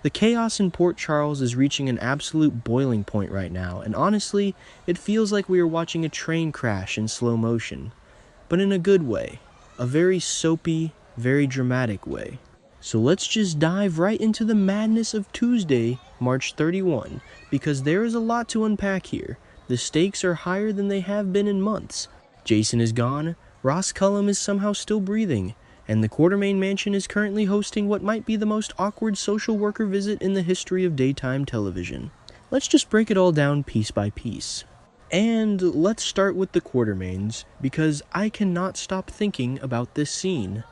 The chaos in Port Charles is reaching an absolute boiling point right now, and honestly, it feels like we are watching a train crash in slow motion. But in a good way. A very soapy, very dramatic way. So let's just dive right into the madness of Tuesday, March 31, because there is a lot to unpack here. The stakes are higher than they have been in months. Jason is gone, Ross Cullum is somehow still breathing, and the Quartermaine Mansion is currently hosting what might be the most awkward social worker visit in the history of daytime television. Let's just break it all down piece by piece. And let's start with the Quartermaines, because I cannot stop thinking about this scene.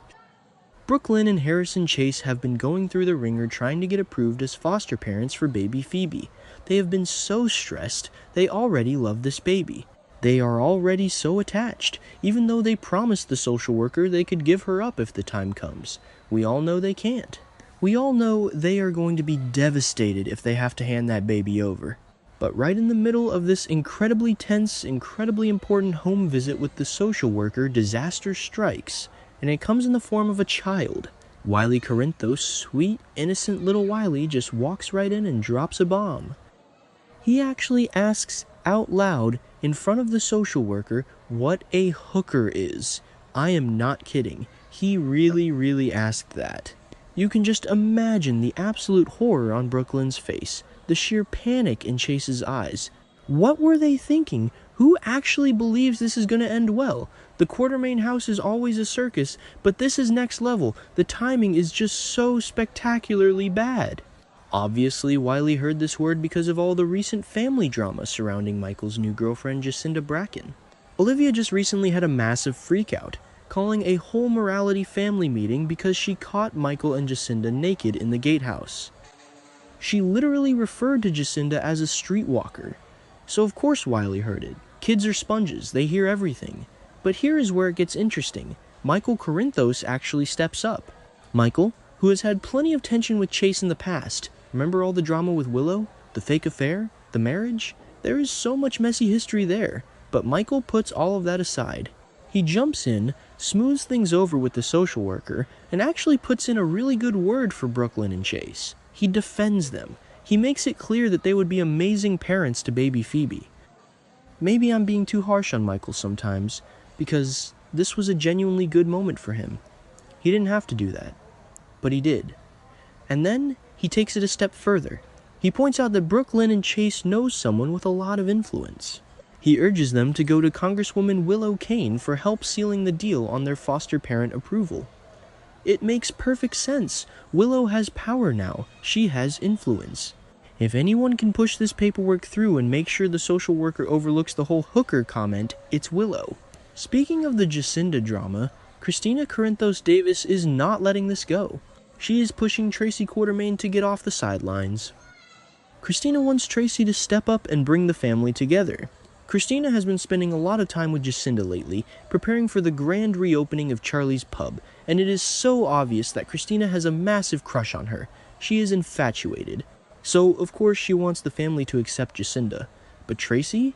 Brooklyn and Harrison Chase have been going through the ringer trying to get approved as foster parents for baby Phoebe. They have been so stressed, they already love this baby. They are already so attached, even though they promised the social worker they could give her up if the time comes. We all know they can't. We all know they are going to be devastated if they have to hand that baby over. But right in the middle of this incredibly tense, incredibly important home visit with the social worker, disaster strikes, and it comes in the form of a child. Wiley Corinthos, sweet, innocent little Wiley, just walks right in and drops a bomb. He actually asks out loud in front of the social worker what a hooker is. I am not kidding. He really asked that. You can just imagine the absolute horror on Brooklyn's face, the sheer panic in Chase's eyes. What were they thinking? Who actually believes this is going to end well? The Quartermaine house is always a circus, but this is next level. The timing is just so spectacularly bad. Obviously, Wiley heard this word because of all the recent family drama surrounding Michael's new girlfriend, Jacinda Bracken. Olivia just recently had a massive freakout, calling a whole morality family meeting because she caught Michael and Jacinda naked in the gatehouse. She literally referred to Jacinda as a streetwalker. So of course Wiley heard it. Kids are sponges, they hear everything. But here is where it gets interesting. Michael Corinthos actually steps up. Michael, who has had plenty of tension with Chase in the past. Remember all the drama with Willow? The fake affair? The marriage? There is so much messy history there. But Michael puts all of that aside. He jumps in, smooths things over with the social worker, and actually puts in a really good word for Brooklyn and Chase. He defends them. He makes it clear that they would be amazing parents to baby Phoebe. Maybe I'm being too harsh on Michael sometimes, because this was a genuinely good moment for him. He didn't have to do that, but he did. And then he takes it a step further. He points out that Brooklyn and Chase knows someone with a lot of influence. He urges them to go to Congresswoman Willow Kane for help sealing the deal on their foster parent approval. It makes perfect sense. Willow has power now. She has influence. If anyone can push this paperwork through and make sure the social worker overlooks the whole hooker comment, it's Willow. Speaking of the Jacinda drama, Christina Corinthos Davis is not letting this go. She is pushing Tracy Quartermaine to get off the sidelines. Christina wants Tracy to step up and bring the family together. Christina has been spending a lot of time with Jacinda lately, preparing for the grand reopening of Charlie's Pub, and it is so obvious that Christina has a massive crush on her. She is infatuated. So, of course, she wants the family to accept Jacinda. But Tracy?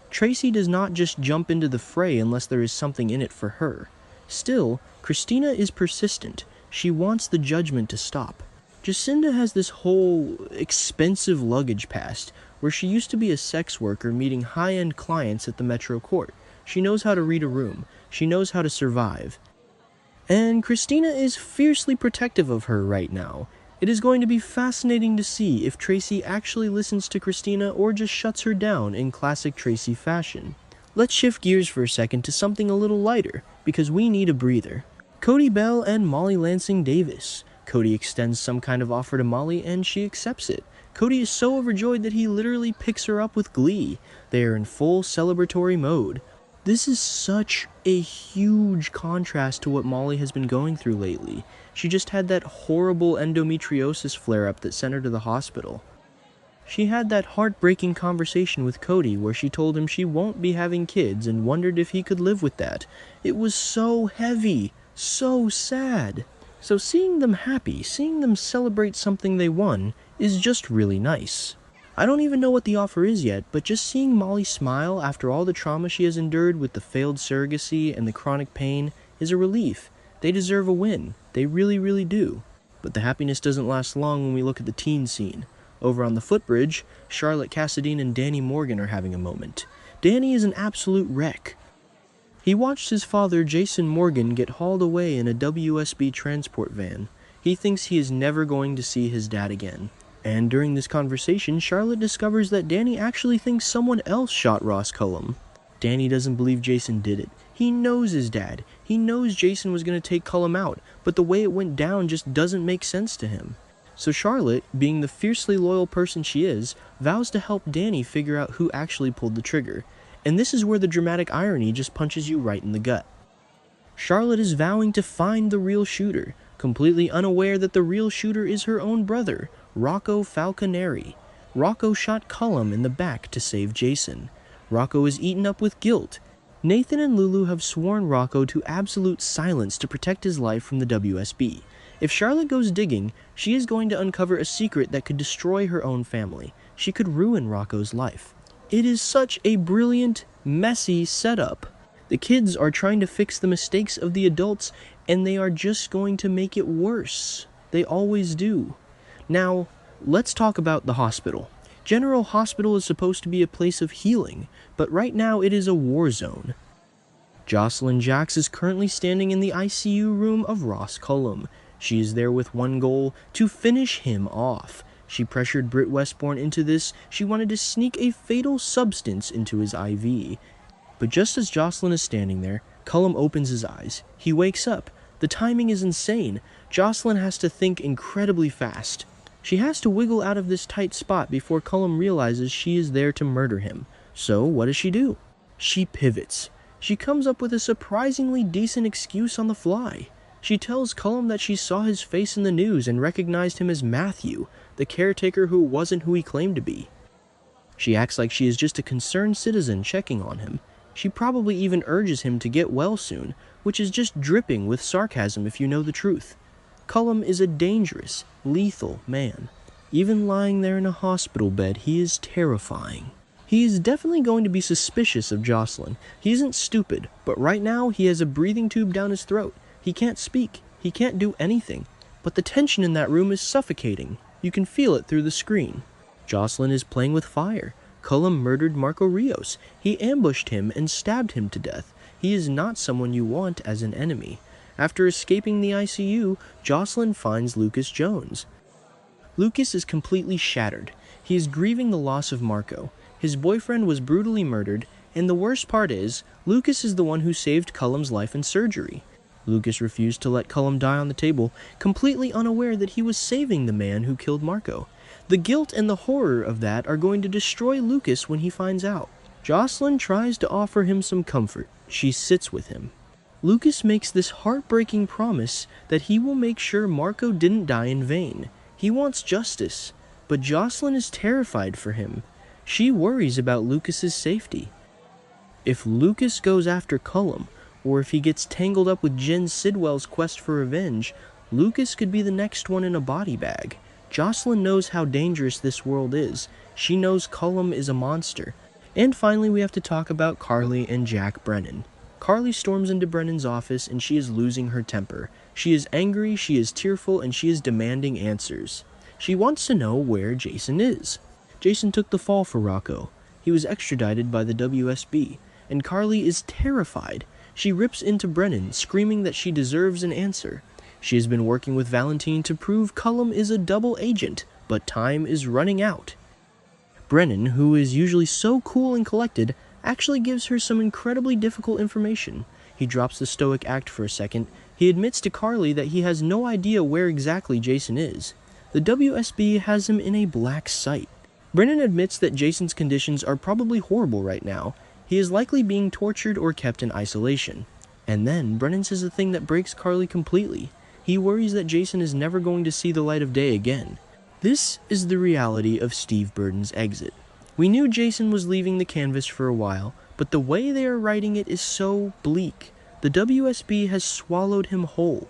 Tracy does not just jump into the fray unless there is something in it for her. Still, Christina is persistent. She wants the judgment to stop. Jacinda has this whole expensive luggage past, where she used to be a sex worker meeting high-end clients at the Metro Court. She knows how to read a room. She knows how to survive. And Christina is fiercely protective of her right now. It is going to be fascinating to see if Tracy actually listens to Christina or just shuts her down in classic Tracy fashion. Let's shift gears for a second to something a little lighter, because we need a breather. Cody Bell and Molly Lansing Davis. Cody extends some kind of offer to Molly and she accepts it. Cody is so overjoyed that he literally picks her up with glee. They are in full celebratory mode. This is such a huge contrast to what Molly has been going through lately. She just had that horrible endometriosis flare-up that sent her to the hospital. She had that heartbreaking conversation with Cody where she told him she won't be having kids and wondered if he could live with that. It was so heavy, so sad. So seeing them happy, seeing them celebrate something they won, is just really nice. I don't even know what the offer is yet, but just seeing Molly smile after all the trauma she has endured with the failed surrogacy and the chronic pain is a relief. They deserve a win. They really do. But the happiness doesn't last long when we look at the teen scene. Over on the footbridge, Charlotte Cassadine and Danny Morgan are having a moment. Danny is an absolute wreck. He watched his father, Jason Morgan, get hauled away in a WSB transport van. He thinks he is never going to see his dad again. And during this conversation, Charlotte discovers that Danny actually thinks someone else shot Ross Cullum. Danny doesn't believe Jason did it. He knows his dad. He knows Jason was going to take Cullum out, but the way it went down just doesn't make sense to him. So Charlotte, being the fiercely loyal person she is, vows to help Danny figure out who actually pulled the trigger. And this is where the dramatic irony just punches you right in the gut. Charlotte is vowing to find the real shooter, completely unaware that the real shooter is her own brother, Rocco Falconeri. Rocco shot Cullum in the back to save Jason. Rocco is eaten up with guilt. Nathan and Lulu have sworn Rocco to absolute silence to protect his life from the WSB. If Charlotte goes digging, she is going to uncover a secret that could destroy her own family. She could ruin Rocco's life. It is such a brilliant, messy setup. The kids are trying to fix the mistakes of the adults, and they are just going to make it worse. They always do. Now, let's talk about the hospital. General Hospital is supposed to be a place of healing, but right now it is a war zone. Jocelyn Jacks is currently standing in the ICU room of Ross Cullum. She is there with one goal, to finish him off. She pressured Britt Westbourne into this. She wanted to sneak a fatal substance into his IV. But just as Jocelyn is standing there, Cullum opens his eyes. He wakes up. The timing is insane. Jocelyn has to think incredibly fast. She has to wiggle out of this tight spot before Cullum realizes she is there to murder him. So what does she do? She pivots. She comes up with a surprisingly decent excuse on the fly. She tells Cullum that she saw his face in the news and recognized him as Matthew, the caretaker who wasn't who he claimed to be. She acts like she is just a concerned citizen checking on him. She probably even urges him to get well soon, which is just dripping with sarcasm if you know the truth. Cullum is a dangerous, lethal man. Even lying there in a hospital bed, he is terrifying. He is definitely going to be suspicious of Jocelyn. He isn't stupid, but right now he has a breathing tube down his throat. He can't speak. He can't do anything. But the tension in that room is suffocating. You can feel it through the screen. Jocelyn is playing with fire. Cullum murdered Marco Rios. He ambushed him and stabbed him to death. He is not someone you want as an enemy. After escaping the ICU, Jocelyn finds Lucas Jones. Lucas is completely shattered. He is grieving the loss of Marco. His boyfriend was brutally murdered, and the worst part is, Lucas is the one who saved Cullum's life in surgery. Lucas refused to let Cullum die on the table, completely unaware that he was saving the man who killed Marco. The guilt and the horror of that are going to destroy Lucas when he finds out. Jocelyn tries to offer him some comfort. She sits with him. Lucas makes this heartbreaking promise that he will make sure Marco didn't die in vain. He wants justice, but Jocelyn is terrified for him. She worries about Lucas's safety. If Lucas goes after Cullum, or if he gets tangled up with Jen Sidwell's quest for revenge, Lucas could be the next one in a body bag. Jocelyn knows how dangerous this world is. She knows Cullum is a monster. And finally, we have to talk about Carly and Jack Brennan. Carly storms into Brennan's office and she is losing her temper. She is angry, she is tearful, and she is demanding answers. She wants to know where Jason is. Jason took the fall for Rocco. He was extradited by the WSB, and Carly is terrified. She rips into Brennan, screaming that she deserves an answer. She has been working with Valentine to prove Cullum is a double agent, but time is running out. Brennan, who is usually so cool and collected, actually gives her some incredibly difficult information. He drops the stoic act for a second. He admits to Carly that he has no idea where exactly Jason is. The WSB has him in a black site. Brennan admits that Jason's conditions are probably horrible right now. He is likely being tortured or kept in isolation. And then Brennan says a thing that breaks Carly completely. He worries that Jason is never going to see the light of day again. This is the reality of Steve Burden's exit. We knew Jason was leaving the canvas for a while, but the way they are writing it is so bleak. The WSB has swallowed him whole.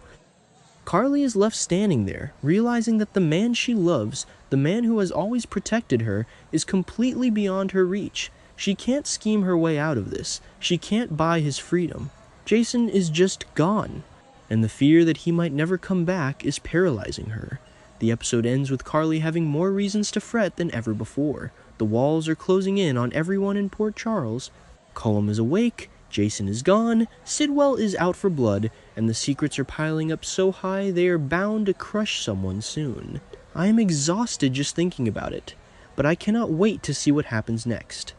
Carly is left standing there, realizing that the man she loves, the man who has always protected her, is completely beyond her reach. She can't scheme her way out of this. She can't buy his freedom. Jason is just gone. and the fear that he might never come back is paralyzing her. The episode ends with Carly having more reasons to fret than ever before. The walls are closing in on everyone in Port Charles. Cullum is awake, Jason is gone, Sidwell is out for blood, and the secrets are piling up so high they are bound to crush someone soon. I am exhausted just thinking about it, but I cannot wait to see what happens next.